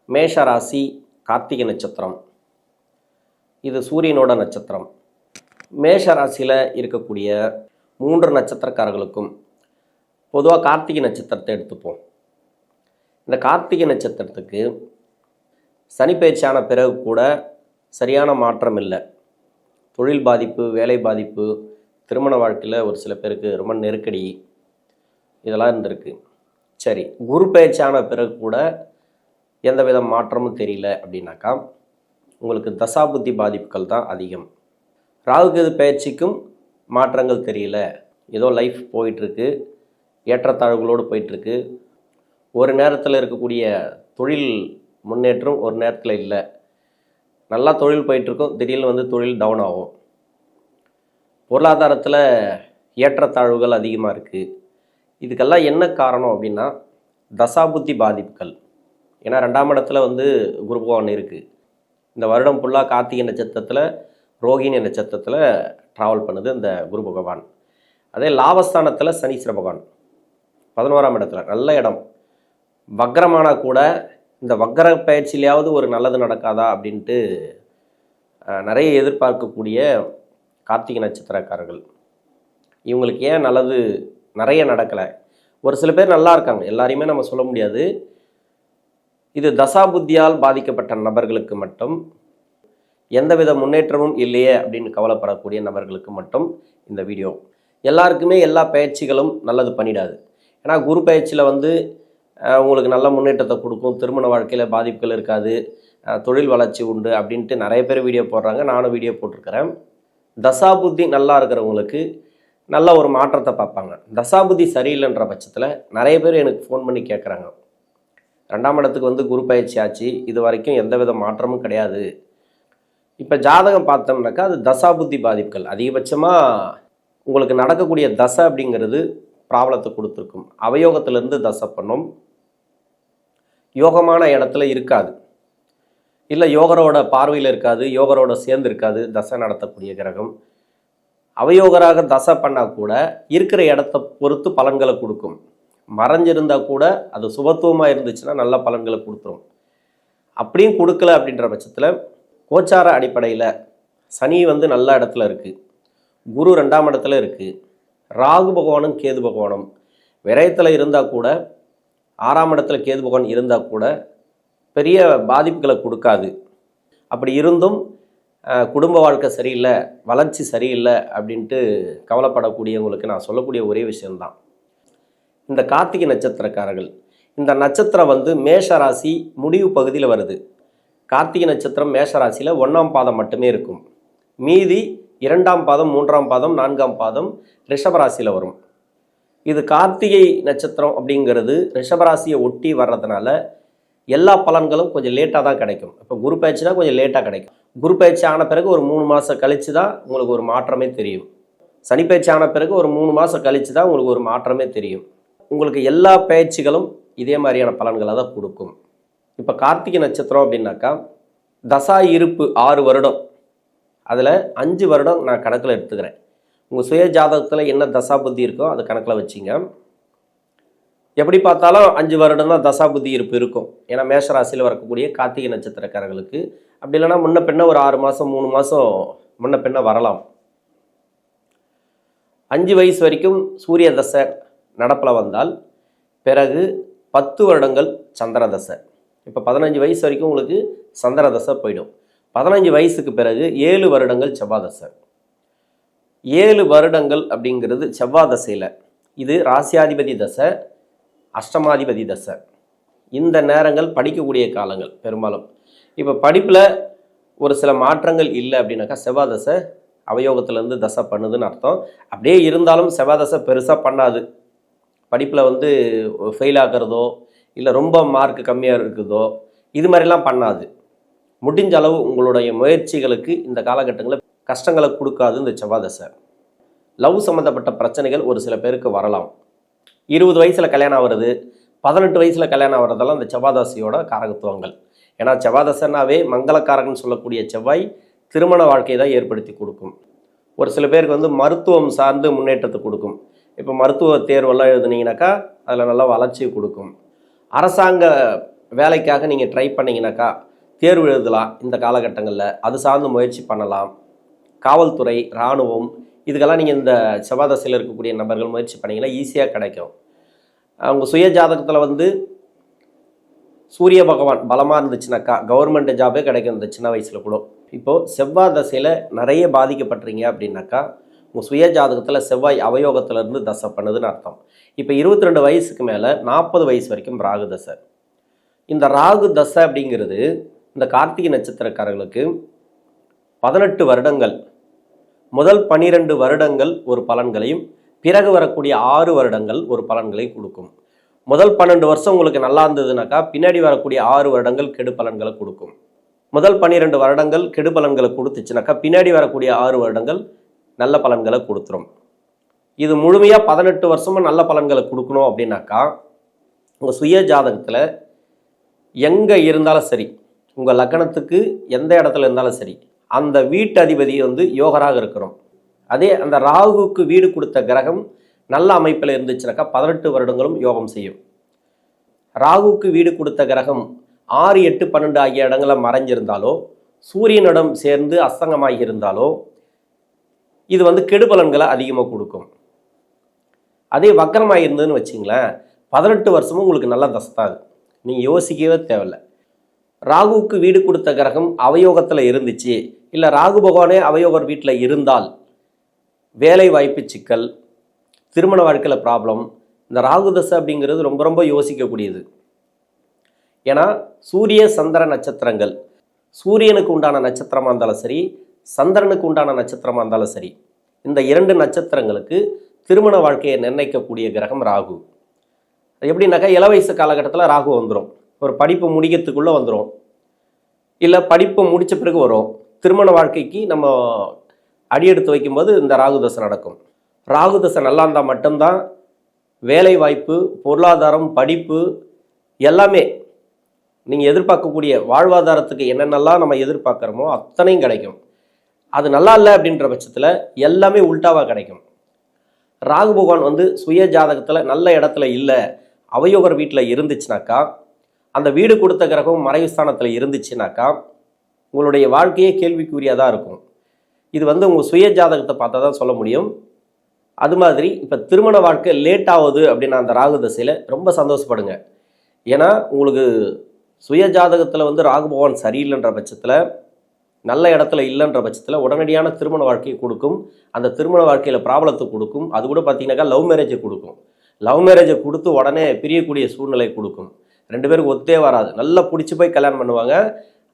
மேஷ ராசி கார்த்திகை நட்சத்திரம். இது சூரியனோட நட்சத்திரம். மேஷ ராசியில் இருக்கக்கூடிய 3 நட்சத்திரக்காரர்களுக்கும் பொதுவாக கார்த்திகை நட்சத்திரத்தை எடுத்துப்போம். இந்த கார்த்திகை நட்சத்திரத்துக்கு சனி பயிற்சியான பிறகு கூட சரியான மாற்றம் இல்லை. தொழில் பாதிப்பு, வேலை பாதிப்பு, திருமண வாழ்க்கையில் ஒரு சில பேருக்கு ரொம்ப நெருக்கடி, இதெல்லாம் இருந்திருக்கு. சரி, குரு பயிற்சியான பிறகு கூட எந்த வித மாற்றமும் தெரியல அப்படின்னாக்கா உங்களுக்கு தசாபுத்தி பாதிப்புகள் தான் அதிகம். ராகுகேது பயிற்சிக்கும் மாற்றங்கள் தெரியல, ஏதோ லைஃப் போயிட்டுருக்கு, ஏற்றத்தாழ்வுகளோடு போயிட்டுருக்கு. ஒரு நேரத்தில் இருக்கக்கூடிய தொழில் முன்னேற்றம் ஒரு நேரத்தில் இல்லை. நல்லா தொழில் போயிட்டுருக்கும், திடீர்னு தொழில் டவுன் ஆகும். பொருளாதாரத்தில் ஏற்றத்தாழ்வுகள் அதிகமாக இருக்குது. இதுக்கெல்லாம் என்ன காரணம் அப்படின்னா தசாபுத்தி பாதிப்புகள். ஏன்னா 2ஆம் இடத்துல குரு பகவான் இருக்குது. இந்த வருடம் ஃபுல்லாக கார்த்திகை நட்சத்திரத்தில், ரோகிணி நட்சத்திரத்தில் ட்ராவல் பண்ணுது இந்த குரு பகவான். அதே லாபஸ்தானத்தில் சனீஸ்வர பகவான் 11ஆம் இடத்துல, நல்ல இடம். வக்ரமானா கூட இந்த வக்ர பயிற்சியிலையாவது ஒரு நல்லது நடக்காதா அப்படின்ட்டு நிறைய எதிர்பார்க்கக்கூடிய கார்த்திகை நட்சத்திரக்காரர்கள். இவங்களுக்கு ஏன் நல்லது நிறைய நடக்கலை? ஒரு சில பேர் நல்லா இருக்காங்க, எல்லாரையுமே நம்ம சொல்ல முடியாது. இது தசாபுத்தியால் பாதிக்கப்பட்ட நபர்களுக்கு மட்டும், எந்தவித முன்னேற்றமும் இல்லையே அப்படின்னு கவலைப்படக்கூடிய நபர்களுக்கு மட்டும் இந்த வீடியோ. எல்லாருக்குமே எல்லா பயிற்சிகளும் நல்லது பண்ணிடாது. ஏன்னா குரு பயிற்சியில் உங்களுக்கு நல்ல முன்னேற்றத்தை கொடுக்கும், திருமண வாழ்க்கையில் பாதிப்புகள் இருக்காது, தொழில் வளர்ச்சி உண்டு அப்படின்ட்டு நிறைய பேர் வீடியோ போடுறாங்க. நானும் வீடியோ போட்டிருக்கிறேன். தசாபுத்தி நல்லா இருக்கிறவங்களுக்கு நல்ல ஒரு மாற்றத்தை பார்ப்பாங்க. தசாபுத்தி சரியில்லைன்ற பட்சத்தில் நிறைய பேர் எனக்கு ஃபோன் பண்ணி கேட்குறாங்க, 2ஆம் இடத்துக்கு குரு பயிற்சி ஆச்சு, இது வரைக்கும் எந்தவித மாற்றமும் கிடையாது. இப்போ ஜாதகம் பார்த்தோம்னாக்கா அது தசாபுத்தி பாதிப்புகள். அதிகபட்சமாக உங்களுக்கு நடக்கக்கூடிய தசை அப்படிங்கிறது ப்ராப்ளத்தை கொடுத்துருக்கும். அவயோகத்திலேருந்து தசை பண்ணும், யோகமான இடத்துல இருக்காது, இல்லை யோகரோட பார்வையில் இருக்காது, யோகரோட சேர்ந்து இருக்காது தசை நடத்தக்கூடிய கிரகம். அவயோகராக தசை பண்ணால் கூட இருக்கிற இடத்த பொறுத்து பலன்களை கொடுக்கும். மறைஞ்சிருந்தால் கூட அது சுபத்துவமாக இருந்துச்சுன்னா நல்ல பலன்களை கொடுத்துரும். அப்படியும் கொடுக்கல அப்படின்ற பட்சத்தில் கோச்சார அடிப்படையில் சனி நல்ல இடத்துல இருக்குது, குரு 2ஆம் இடத்துல இருக்குது, ராகு பகவானும் கேது பகவானும் விரயத்தில் இருந்தால் கூட, 6ஆம் இடத்துல கேது பகவான் இருந்தால் கூட பெரிய பாதிப்புகளை கொடுக்காது. அப்படி இருந்தும் குடும்ப வாழ்க்கை சரியில்லை, வளர்ச்சி சரியில்லை அப்படின்ட்டு கவலைப்படக்கூடியவங்களுக்கு நான் சொல்லக்கூடிய ஒரே விஷயம்தான் இந்த கார்த்திகை நட்சத்திரக்காரர்கள். இந்த நட்சத்திரம் மேஷ ராசி முடிவு பகுதியில் வருது. கார்த்திகை நட்சத்திரம் மேஷ ராசியில் 1ஆம் பாதம் மட்டுமே இருக்கும். மீதி 2ஆம் பாதம், 3ஆம் பாதம், 4ஆம் பாதம் ரிஷபராசியில் வரும். இது கார்த்திகை நட்சத்திரம் அப்படிங்கிறது ரிஷபராசியை ஒட்டி வர்றதுனால எல்லா பலன்களும் கொஞ்சம் லேட்டாக தான் கிடைக்கும். இப்போ குரு பயிற்சினா கொஞ்சம் லேட்டாக கிடைக்கும். குரு பயிற்சி ஆன பிறகு ஒரு 3 மாதம் கழித்து தான் உங்களுக்கு ஒரு மாற்றமே தெரியும். சனி பயிற்சி ஆன பிறகு ஒரு 3 மாதம் கழித்து தான் உங்களுக்கு ஒரு மாற்றமே தெரியும். உங்களுக்கு எல்லா பயிற்சிகளும் இதே மாதிரியான பலன்களை தான் கொடுக்கும். இப்போ கார்த்திகை நட்சத்திரம் அப்படின்னாக்கா தசா இருப்பு 6 வருடம், அதில் 5 வருடம் நான் கணக்கில் எடுத்துக்கிறேன். உங்கள் சுய ஜாதகத்தில் என்ன தசா புத்தி இருக்கோ அது கணக்கில் வச்சிங்க. எப்படி பார்த்தாலும் 5 வருடம் தான் தசாபுத்தி இருப்பு இருக்கும். ஏன்னா மேஷராசியில் வரக்கூடிய கார்த்திகை நட்சத்திரக்காரர்களுக்கு அப்படி இல்லைன்னா முன்ன பின்ன ஒரு 6 மாதம் 3 மாதம் முன்ன பின்ன வரலாம். 5 வயசு வரைக்கும் சூரிய தசை நடப்பில் வந்தால் பிறகு 10 வருடங்கள் சந்திர தசை. இப்போ 15 வயசு வரைக்கும் உங்களுக்கு சந்திர தசை போயிடும். 15 வயசுக்கு பிறகு 7 வருடங்கள் செவ்வாய் தசை. 7 வருடங்கள் அப்படிங்கிறது செவ்வாய் தசையில். இது ராசியாதிபதி தசை, அஷ்டமாதிபதி தசை. இந்த நேரங்கள் படிக்கக்கூடிய காலங்கள் பெரும்பாலும். இப்போ படிப்பில் ஒரு சில மாற்றங்கள் இல்லை அப்படின்னாக்கா செவ்வாய் தசை அவயோகத்திலேருந்து தசை பண்ணுதுன்னு அர்த்தம். அப்படியே இருந்தாலும் செவ்வாய் தசை பெருசாக பண்ணாது. படிப்பில் ஃபெயில் ஆகிறதோ இல்லை ரொம்ப மார்க் கம்மியாக இருக்குதோ இது மாதிரிலாம் பண்ணாது. முடிஞ்ச அளவு உங்களுடைய முயற்சிகளுக்கு இந்த காலகட்டங்களில் கஷ்டங்களை கொடுக்காது இந்த செவ்வாய் தசை. லவ் சம்மந்தப்பட்ட பிரச்சனைகள் ஒரு சில பேருக்கு வரலாம். 20 வயசில் கல்யாணம் வருது, 18 வயசில் கல்யாணம் ஆகிறதெல்லாம் இந்த செவ்வாதசையோட காரகத்துவங்கள். ஏன்னா செவ்வாதசைனாவே மங்களக்காரகன்னு சொல்லக்கூடிய செவ்வாய் திருமண வாழ்க்கையை தான் ஏற்படுத்தி கொடுக்கும். ஒரு சில பேருக்கு மருத்துவம் சார்ந்து முன்னேற்றத்தை கொடுக்கும். இப்போ மருத்துவ தேர்வெல்லாம் எழுதுனீங்கன்னாக்கா அதில் நல்லா வளர்ச்சியை கொடுக்கும். அரசாங்க வேலைக்காக நீங்கள் ட்ரை பண்ணிங்கனாக்கா தேர்வு எழுதலாம் இந்த காலகட்டங்களில், அது சார்ந்து முயற்சி பண்ணலாம். காவல்துறை, இராணுவம் இதுக்கெல்லாம் நீங்கள் இந்த செவ்வாதசையில் இருக்கக்கூடிய நபர்கள் முயற்சி பண்ணிங்கன்னா ஈஸியாக கிடைக்கும். அவங்க சுய ஜாதகத்தில் வந்து சூரிய பகவான் பலமாக இருந்துச்சுனாக்கா கவர்மெண்ட் ஜாபே கிடைக்கும் இந்த சின்ன வயசில் கூட. இப்போது செவ்வாய் தசையில் நிறைய பாதிக்கப்பட்டுறீங்க அப்படின்னாக்கா உங்கள் சுய ஜாதகத்தில் செவ்வாய் அவயோகத்திலேருந்து தசை பண்ணுதுன்னு அர்த்தம். இப்போ 22 வயசுக்கு மேலே 40 வயசு வரைக்கும் ராகு தசை. இந்த ராகு தசை அப்படிங்கிறது இந்த கார்த்திகை நட்சத்திரக்காரர்களுக்கு 18 வருடங்கள், முதல் 12 வருடங்கள் ஒரு பலன்களையும் பிறகு வரக்கூடிய 6 வருடங்கள் ஒரு பலன்களை கொடுக்கும். முதல் 12 வருஷம் உங்களுக்கு நல்லா இருந்ததுனாக்கா பின்னாடி வரக்கூடிய 6 வருடங்கள் கெடு பலன்களை கொடுக்கும். முதல் 12 வருடங்கள் கெடு பலன்களை கொடுத்துச்சுனாக்கா பின்னாடி வரக்கூடிய 6 வருடங்கள் நல்ல பலன்களை கொடுத்துரும். இது முழுமையாக 18 வருஷமும் நல்ல பலன்களை கொடுக்கணும் அப்படின்னாக்கா உங்கள் சுய ஜாதகத்தில் எங்கே இருந்தாலும் சரி, உங்கள் லக்னத்துக்கு எந்த இடத்துல இருந்தாலும் சரி, அந்த வீட்டு அதிபதி வந்து யோகராக இருக்கிறோம். அதே அந்த ராகுவுக்கு வீடு கொடுத்த கிரகம் நல்ல அமைப்பில் இருந்துச்சுனாக்கா 18 வருடங்களும் யோகம் செய்யும். ராகுவுக்கு வீடு கொடுத்த கிரகம் 6, 8, 12 ஆகிய இடங்களில் மறைஞ்சிருந்தாலோ, சூரியனிடம் சேர்ந்து அஸ்தங்கமாகி இருந்தாலோ இது வந்து கெடுபலன்களை அதிகமாக கொடுக்கும். அதே வக்கரமாக இருந்ததுன்னு வச்சிங்களேன், 18 வருஷமும் உங்களுக்கு நல்லா தசத்தாது, நீங்கள் யோசிக்கவே தேவையில்லை. ராகுவுக்கு வீடு கொடுத்த கிரகம் அவயோகத்தில் இருந்துச்சு, இல்லை ராகு பகவானே அவயோகர் வீட்டில் இருந்தால் வேலை வாய்ப்பு சிக்கல், திருமண வாழ்க்கையில் ப்ராப்ளம். இந்த ராகு தசை அப்படிங்கிறது ரொம்ப ரொம்ப யோசிக்கக்கூடியது. ஏன்னா சூரிய சந்திர நட்சத்திரங்கள், சூரியனுக்கு உண்டான நட்சத்திரமாக இருந்தாலும் சரி, சந்திரனுக்கு உண்டான நட்சத்திரமாக இருந்தாலும் சரி, இந்த 2 நட்சத்திரங்களுக்கு திருமண வாழ்க்கையை நிர்ணயிக்கக்கூடிய கிரகம் ராகு. எப்படின்னாக்கா இள வயசு காலகட்டத்தில் ராகு வந்துடும், ஒரு படிப்பு முடிக்கிறதுக்குள்ளே வந்துடும், இல்லை படிப்பை முடித்த பிறகு வரும். திருமண வாழ்க்கைக்கு நம்ம அடியெடுத்து வைக்கும்போது இந்த ராகு தசை நடக்கும். ராகு தசை நல்லா இருந்தால் மட்டும்தான் வேலை வாய்ப்பு, பொருளாதாரம், படிப்பு எல்லாமே நீங்கள் எதிர்பார்க்கக்கூடிய வாழ்வாதாரத்துக்கு என்னென்னலாம் நம்ம எதிர்பார்க்குறோமோ அத்தனையும் கிடைக்கும். அது நல்லா இல்லை அப்படின்ற பட்சத்தில் எல்லாமே உல்டாவாக கிடைக்கும். ராகு பகவான் வந்து சுய ஜாதகத்தில் நல்ல இடத்துல இல்லை, அவயோகர் வீட்டில் இருந்துச்சுனாக்கா, அந்த வீடு கொடுத்த கிரகம் மறைவு ஸ்தானத்தில் இருந்துச்சுனாக்கா உங்களுடைய வாழ்க்கையே கேள்விக்குரியதாக இருக்கும். இது வந்து உங்கள் சுய ஜாதகத்தை பார்த்தா தான் சொல்ல முடியும். அது மாதிரி இப்போ திருமண வாழ்க்கை லேட் ஆகுது அப்படின்னா அந்த ராகு தசையில் ரொம்ப சந்தோஷப்படுங்க. ஏன்னா உங்களுக்கு சுய ஜாதகத்தில் வந்து ராகு பகவான் சரியில்லைன்ற பட்சத்தில், நல்ல இடத்துல இல்லைன்ற பட்சத்தில் உடனடியான திருமண வாழ்க்கையை கொடுக்கும். அந்த திருமண வாழ்க்கையில் ப்ராப்ளத்தை கொடுக்கும். அது கூட பார்த்தீங்கன்னாக்கா லவ் மேரேஜை கொடுக்கும். லவ் மேரேஜை கொடுத்து உடனே பிரியக்கூடிய சூழ்நிலை கொடுக்கும். 2 பேருக்கு ஒத்தே வராது, நல்லா பிடிச்சி போய் கல்யாணம் பண்ணுவாங்க,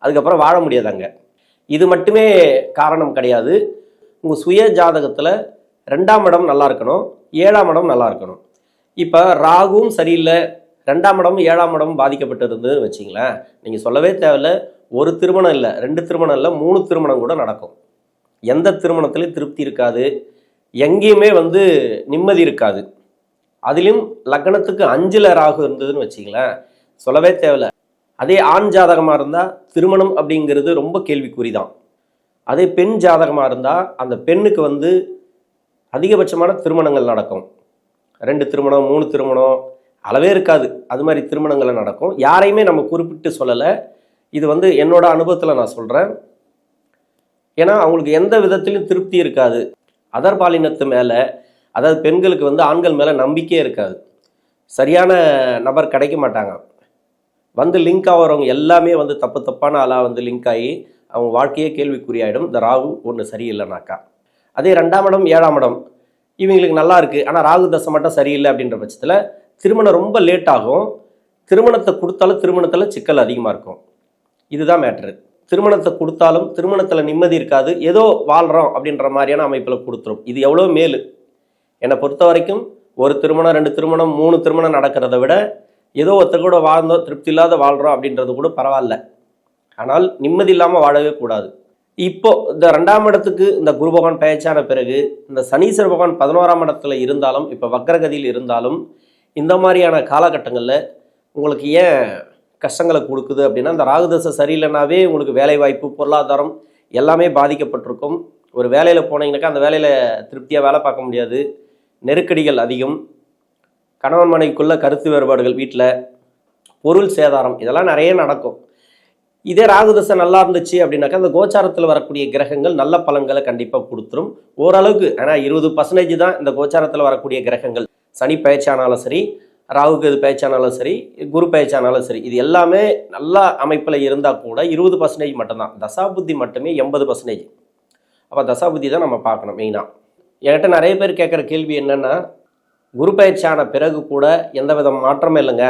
அதுக்கப்புறம் வாழ முடியாதாங்க. இது மட்டுமே காரணம் கிடையாது. உங்கள் சுய ஜாதகத்தில் 2ஆம் இடம் நல்லா இருக்கணும், 7ஆம் இடம் நல்லா இருக்கணும். இப்போ ராகுவும் சரியில்லை, 2ஆம் இடமும் 7ஆம் இடமும் பாதிக்கப்பட்டிருந்ததுன்னு வச்சிங்களேன், நீங்கள் சொல்லவே தேவையில்லை. ஒரு திருமணம் இல்லை, 2 திருமணம் இல்லை, 3 திருமணம் கூட நடக்கும். எந்த திருமணத்துலையும் திருப்தி இருக்காது, எங்கேயுமே வந்து நிம்மதி இருக்காது. அதிலும் லக்னத்துக்கு 5ல் ராகு இருந்ததுன்னு வச்சிங்களேன், சொல்லவே தேவையில்லை. அதே ஆண் ஜாதகமாக இருந்தால் திருமணம் அப்படிங்கிறது ரொம்ப கேள்விக்குறி தான். அதே பெண் ஜாதகமாக இருந்தால் அந்த பெண்ணுக்கு வந்து அதிகபட்சமான திருமணங்கள் நடக்கும். 2 திருமணம், 3 திருமணம் அளவே இருக்காது, அது மாதிரி திருமணங்கள் நடக்கும். யாரையுமே நம்ம குறிப்பிட்டு சொல்லலை, இது வந்து என்னோட அனுபவத்தில் நான் சொல்கிறேன். ஏன்னா அவங்களுக்கு எந்த விதத்திலும் திருப்தி இருக்காது. அதர் பாலினத்து மேலே, அதாவது பெண்களுக்கு வந்து ஆண்கள் மேலே நம்பிக்கையே இருக்காது. சரியான நபர் கிடைக்க மாட்டாங்க. வந்து லிங்க் ஆகிறவங்க எல்லாமே வந்து தப்பான ஆளாக வந்து லிங்க் ஆகி அவங்க வாழ்க்கையே கேள்விக்குறியாயிடும் இந்த ராகு ஒன்று சரியில்லைனாக்கா. அதே 2ஆம் இடம் 7ஆம் இடம் இவங்களுக்கு நல்லா இருக்குது, ஆனால் ராகு தசை மட்டும் சரியில்லை அப்படின்ற பட்சத்தில் திருமணம் ரொம்ப லேட் ஆகும். திருமணத்தை கொடுத்தாலும் திருமணத்தில் சிக்கல் அதிகமாக இருக்கும். இதுதான் மேட்ரு. திருமணத்தை கொடுத்தாலும் திருமணத்தில் நிம்மதி இருக்காது, ஏதோ வாழ்கிறோம் அப்படின்ற மாதிரியான அமைப்பில் கொடுத்துரும். இது எவ்வளோ மேலு. என்னை பொறுத்த வரைக்கும் ஒரு திருமணம், 2 திருமணம், 3 திருமணம் நடக்கிறத விட ஏதோ ஒருத்தர் கூட வாழ்ந்தோம், திருப்தி இல்லாத வாழ்கிறோம் அப்படின்றது கூட பரவாயில்ல. ஆனால் நிம்மதி இல்லாமல் வாழவே கூடாது. இப்போ இந்த 2ஆம் இடத்துக்கு இந்த குரு பகவான் பெயர்ச்சியான பிறகு இந்த சனீஸ்வர பகவான் 11ஆம் இடத்துல இருந்தாலும், இப்போ வக்ரகதியில் இருந்தாலும், இந்த மாதிரியான காலகட்டங்களில் உங்களுக்கு ஏன் கஷ்டங்களை கொடுக்குது அப்படின்னா, இந்த ராகுதசை சரியில்லைனாவே உங்களுக்கு வேலை வாய்ப்பு, பொருளாதாரம் எல்லாமே பாதிக்கப்பட்டிருக்கும். ஒரு வேலையில் போனீங்கன்னாக்கா அந்த வேலையில் திருப்தியாக வேலை பார்க்க முடியாது, நெருக்கடிகள் அதிகம், கணவன் மனைவிக்குள்ள கருத்து வேறுபாடுகள் வீட்டில், பொருள் சேதாரம் இதெல்லாம் நிறைய நடக்கும். இதே ராகு தசை நல்லா இருந்துச்சு அப்படின்னாக்கா அந்த கோச்சாரத்தில் வரக்கூடிய கிரகங்கள் நல்ல பலன்களை கண்டிப்பாக கொடுத்துரும். ஓரளவுக்கு, ஏன்னா 20% தான் இந்த கோச்சாரத்தில் வரக்கூடிய கிரகங்கள். சனி பயிற்சியானாலும் சரி, ராகுக்கு இது பயிற்சியானாலும் சரி, குரு பயிற்சியானாலும் சரி, இது எல்லாமே நல்ல அமைப்பில் இருந்தால் கூட 20% மட்டும்தான். தசாபுத்தி மட்டுமே 80%. அப்போ தசாபுத்தி தான் நம்ம பார்க்கணும் மெயினாக. என்கிட்ட நிறைய பேர் கேட்குற கேள்வி என்னென்னா, குரு பயிற்சியான பிறகு கூட எந்த வித மாற்றமே இல்லைங்க,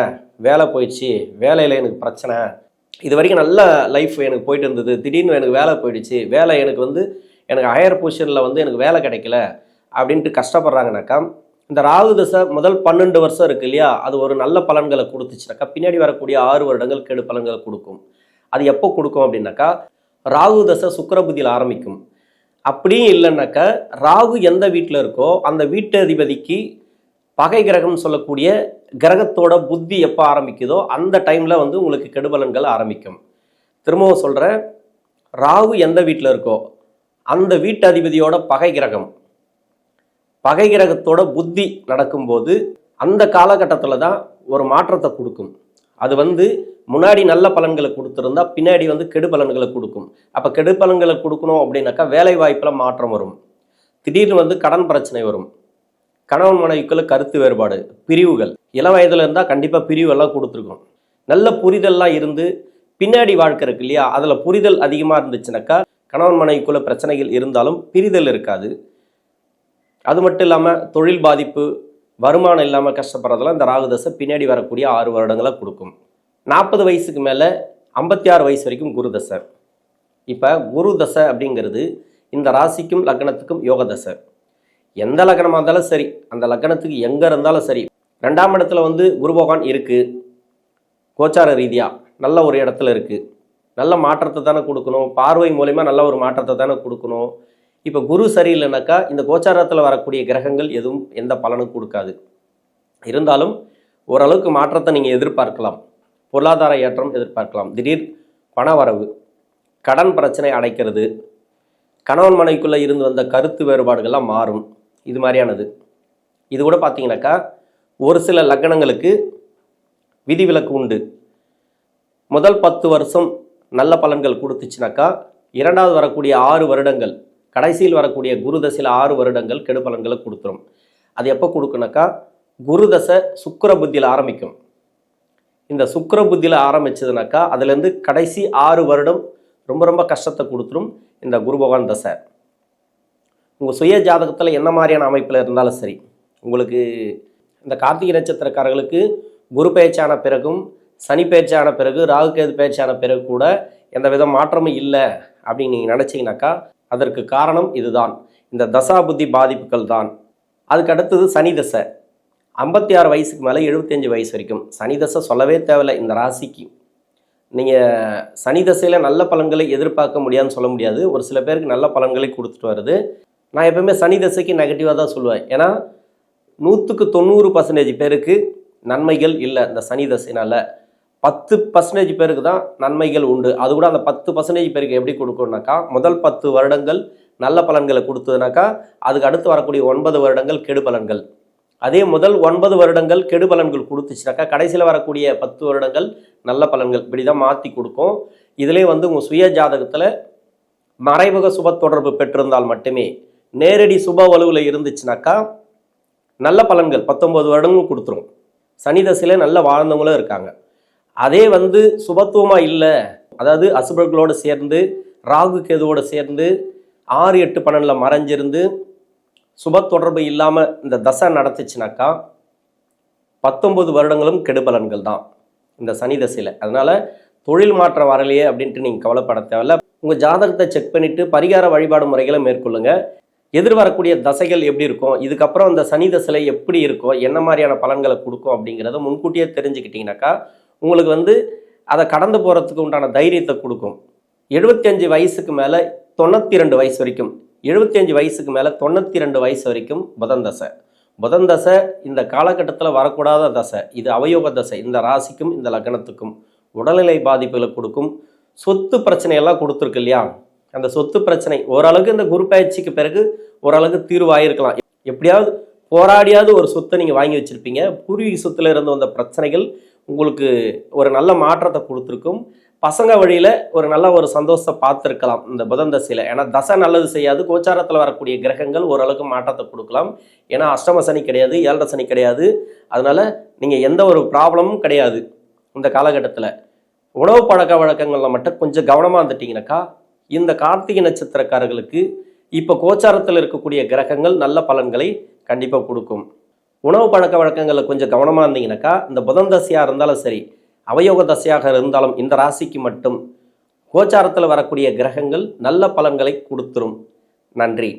வேலை போயிடுச்சு, வேலையில் எனக்கு பிரச்சனை, இது வரைக்கும் நல்ல லைஃப் எனக்கு போயிட்டு இருந்தது, திடீர்னு எனக்கு வேலை போயிடுச்சு, வேலை எனக்கு ஹையர் பொசிஷனில் எனக்கு வேலை கிடைக்கல அப்படின்ட்டு கஷ்டப்படுறாங்கனாக்கா, இந்த ராகு தசை முதல் 12 வருஷம் இருக்குது இல்லையா, அது ஒரு நல்ல பலன்களை கொடுத்துச்சுனாக்கா பின்னாடி வரக்கூடிய 6 வருடங்கள் கெடு பலன்களை கொடுக்கும். அது எப்போ கொடுக்கும் அப்படின்னாக்கா, ராகு தசை சுக்கிர புத்தியில் ஆரம்பிக்கும். அப்படியும் இல்லைன்னாக்கா, ராகு எந்த வீட்டில் இருக்கோ அந்த வீட்டு அதிபதிக்கு பகை கிரகம் சொல்லக்கூடிய கிரகத்தோட புத்தி எப்போ ஆரம்பிக்குதோ அந்த டைமில் உங்களுக்கு கெடுபலன்கள் ஆரம்பிக்கும். திரும்பவும் சொல்கிறேன், ராகு எந்த வீட்டில் இருக்கோ அந்த வீட்டு அதிபதியோட பகை கிரகத்தோட புத்தி நடக்கும்போது அந்த காலகட்டத்தில் தான் ஒரு மாற்றத்தை கொடுக்கும். அது முன்னாடி நல்ல பலன்களை கொடுத்துருந்தா பின்னாடி கெடு பலன்களை கொடுக்கும். அப்போ கெடு பலன்களை கொடுக்கணும் அப்படின்னாக்கா வேலை வாய்ப்பில் மாற்றம் வரும், திடீர்னு கடன் பிரச்சனை வரும், கணவன் மனைவிக்குள்ள கருத்து வேறுபாடு, பிரிவுகள். இளம் வயதில் இருந்தால் கண்டிப்பாக பிரிவெல்லாம் கொடுத்துருக்கோம். நல்ல புரிதல்லாம் இருந்து பின்னாடி வாழ்க்கை இருக்கு இல்லையா, அதில் புரிதல் அதிகமாக இருந்துச்சுனாக்கா கணவன் மனைவிக்குள்ள பிரச்சனைகள் இருந்தாலும் பிரிதல் இருக்காது. அது மட்டும் இல்லாமல் தொழில் பாதிப்பு, வருமானம் இல்லாமல் கஷ்டப்படுறதெல்லாம் இந்த ராகு தசை பின்னாடி வரக்கூடிய 6 வருடங்களை கொடுக்கும். 40 வயசுக்கு மேலே 56 வயசு வரைக்கும் குரு தசை. இப்போ குரு தசை அப்படிங்கிறது இந்த ராசிக்கும் லக்னத்துக்கும் யோக தசை. எந்த லக்னமாக இருந்தாலும் சரி, அந்த லக்னத்துக்கு எங்கே இருந்தாலும் சரி, 2ஆம் இடத்துல குரு பகவான் இருக்குது, கோச்சார ரீதியாக நல்ல ஒரு இடத்துல இருக்குது, நல்ல மாற்றத்தை தானே கொடுக்கணும், பார்வை மூலமா நல்ல ஒரு மாற்றத்தை தானே கொடுக்கணும். இப்போ குரு சரியில்லைனாக்கா இந்த கோச்சாரத்தில் வரக்கூடிய கிரகங்கள் எதுவும் எந்த பலனும் கொடுக்காது. இருந்தாலும் ஓரளவுக்கு மாற்றத்தை நீங்கள் எதிர்பார்க்கலாம், பொருளாதார ஏற்றம் எதிர்பார்க்கலாம், திடீர் பண வரவு, கடன் பிரச்சனை அடைக்கிறது, கணவன் மனைவிக்குள்ளே இருந்து வந்த கருத்து வேறுபாடுகள்லாம் மாறும். இது மாதிரியானது. இது கூட பார்த்தீங்கன்னாக்கா ஒரு சில லக்னங்களுக்கு விதிவிலக்கு உண்டு. முதல் 10 வருஷம் நல்ல பலன்கள் கொடுத்துச்சுனாக்கா 2வது வரக்கூடிய 6 வருடங்கள், கடைசியில் வரக்கூடிய குரு தசையில் 6 வருடங்கள் கெடு பலன்களை கொடுத்துரும். அது எப்போ கொடுக்குனாக்கா, குரு தசை சுக்கிர புத்தியில் ஆரம்பிக்கும். இந்த சுக்கிர புத்தியில் ஆரம்பிச்சதுனாக்கா அதுலேருந்து கடைசி 6 வருடம் ரொம்ப ரொம்ப கஷ்டத்தை கொடுத்துரும் இந்த குரு பகவான் தசை. உங்கள் சுய ஜாதகத்தில் என்ன மாதிரியான அமைப்பில் இருந்தாலும் சரி, உங்களுக்கு இந்த கார்த்திகை நட்சத்திரக்காரர்களுக்கு குரு பயிற்சியான பிறகும் சனி பயிற்சியான பிறகு ராகு கேது பயிற்சியான பிறகு கூட எந்த வித மாற்றமும் இல்லை அப்படின்னு நீங்கள் நினச்சிங்கனாக்கா அதற்கு காரணம் இதுதான், இந்த தசா புத்தி பாதிப்புகள் தான். அதுக்கு அடுத்தது சனி தசை. 56 வயசுக்கு மேலே 75 வயசு வரைக்கும் சனி தசை சொல்லவே தேவையில்லை. இந்த ராசிக்கு நீங்கள் சனி தசையில் நல்ல பலன்களை எதிர்பார்க்க முடியாதுன்னு சொல்ல முடியாது. ஒரு சில பேருக்கு நல்ல பலன்களை கொடுத்துட்டு வருது. நான் எப்பவுமே சனி தசைக்கு நெகட்டிவாக தான் சொல்லுவேன். ஏன்னா 100க்கு 90% பேருக்கு நன்மைகள் இல்லை. இந்த சனி தசைனால 10% பேருக்கு தான் நன்மைகள் உண்டு. அது கூட அந்த 10% பேருக்கு எப்படி கொடுக்கணும்னாக்கா, முதல் 10 வருடங்கள் நல்ல பலன்களை கொடுத்ததுனாக்கா அதுக்கு அடுத்து வரக்கூடிய 9 வருடங்கள் கெடு பலன்கள். அதே முதல் 9 வருடங்கள் கெடு பலன்கள் கொடுத்துச்சுனாக்கா கடைசியில் வரக்கூடிய 10 வருடங்கள் நல்ல பலன்கள். இப்படி தான் மாற்றி கொடுக்கும். இதிலே உங்கள் சுய ஜாதகத்தில் மறைமுக சுப தொடர்பு பெற்றிருந்தால் மட்டுமே, நேரடி சுப வலுவில் இருந்துச்சுனாக்கா நல்ல பலன்கள் 19 வருடங்களும் கொடுத்துரும். சனி தசையில் நல்ல வாழ்ந்தவங்களும் இருக்காங்க. அதே சுபத்துவமாக இல்லை, அதாவது அசுபர்களோடு சேர்ந்து ராகு கேதுவோடு சேர்ந்து 6, 8, 12 மறைஞ்சிருந்து சுப தொடர்பு இல்லாமல் இந்த தசை நடத்துச்சுனாக்கா 19 வருடங்களும் கெடுபலன்கள் தான் இந்த சனி தசையில். அதனால் தொழில் மாற்றம் வரலையே அப்படின்ட்டு நீங்கள் கவலைப்பட தேவையில்ல. உங்கள் ஜாதகத்தை செக் பண்ணிவிட்டு பரிகார வழிபாடு முறைகளை மேற்கொள்ளுங்கள். எதிர்வரக்கூடிய தசைகள் எப்படி இருக்கும், இதுக்கப்புறம் இந்த சனி தசையில் எப்படி இருக்கும், என்ன மாதிரியான பலன்களை கொடுக்கும் அப்படிங்கிறத முன்கூட்டியே தெரிஞ்சுக்கிட்டிங்கனாக்கா உங்களுக்கு அதை கடந்து போகிறதுக்கு உண்டான தைரியத்தை கொடுக்கும். 75 வயசுக்கு மேலே 92 வயசு வரைக்கும், 75 வயசுக்கு மேலே 92 வயசு வரைக்கும் புதன் தசை. புதன் தசை இந்த காலகட்டத்தில் வரக்கூடாத தசை. இது அவயோக தசை. இந்த ராசிக்கும் இந்த லக்னத்துக்கும் உடல்நிலை பாதிப்புகளை கொடுக்கும். சொத்து பிரச்சனையெல்லாம் கொடுத்துருக்கு இல்லையா, அந்த சொத்து பிரச்சனை ஓரளவுக்கு இந்த குரு பயிற்சிக்கு பிறகு ஓரளவுக்கு தீர்வாயிருக்கலாம். எப்படியாவது போராடியாவது ஒரு சொத்தை நீங்கள் வாங்கி வச்சுருப்பீங்க. பூர்வீக சொத்தில் இருந்து வந்த பிரச்சனைகள் உங்களுக்கு ஒரு நல்ல மாற்றத்தை கொடுத்துருக்கும். பசங்க வழியில் ஒரு நல்ல ஒரு சந்தோஷத்தை பார்த்துருக்கலாம் இந்த புதன் தசையில். ஏன்னா தசை நல்லது செய்யாது, கோச்சாரத்தில் வரக்கூடிய கிரகங்கள் ஓரளவுக்கு மாற்றத்தை கொடுக்கலாம். ஏன்னா அஷ்டம சனி கிடையாது, 7 சனி கிடையாது. அதனால் நீங்கள் எந்த ஒரு ப்ராப்ளமும் கிடையாது இந்த காலகட்டத்தில். உணவு பழக்க வழக்கங்களில் மட்டும் கொஞ்சம் கவனமாக இருந்துட்டிங்கனாக்கா இந்த கார்த்திகை நட்சத்திரக்காரர்களுக்கு இப்போ கோச்சாரத்தில் இருக்கக்கூடிய கிரகங்கள் நல்ல பலன்களை கண்டிப்பாக கொடுக்கும். உணவு பழக்க வழக்கங்களில் கொஞ்சம் கவனமாக இருந்தீங்கன்னாக்கா இந்த புதன் தசையாக இருந்தாலும் சரி, அவயோக தசையாக இருந்தாலும் இந்த ராசிக்கு மட்டும் கோச்சாரத்தில் வரக்கூடிய கிரகங்கள் நல்ல பலன்களை கொடுத்துரும். நன்றி.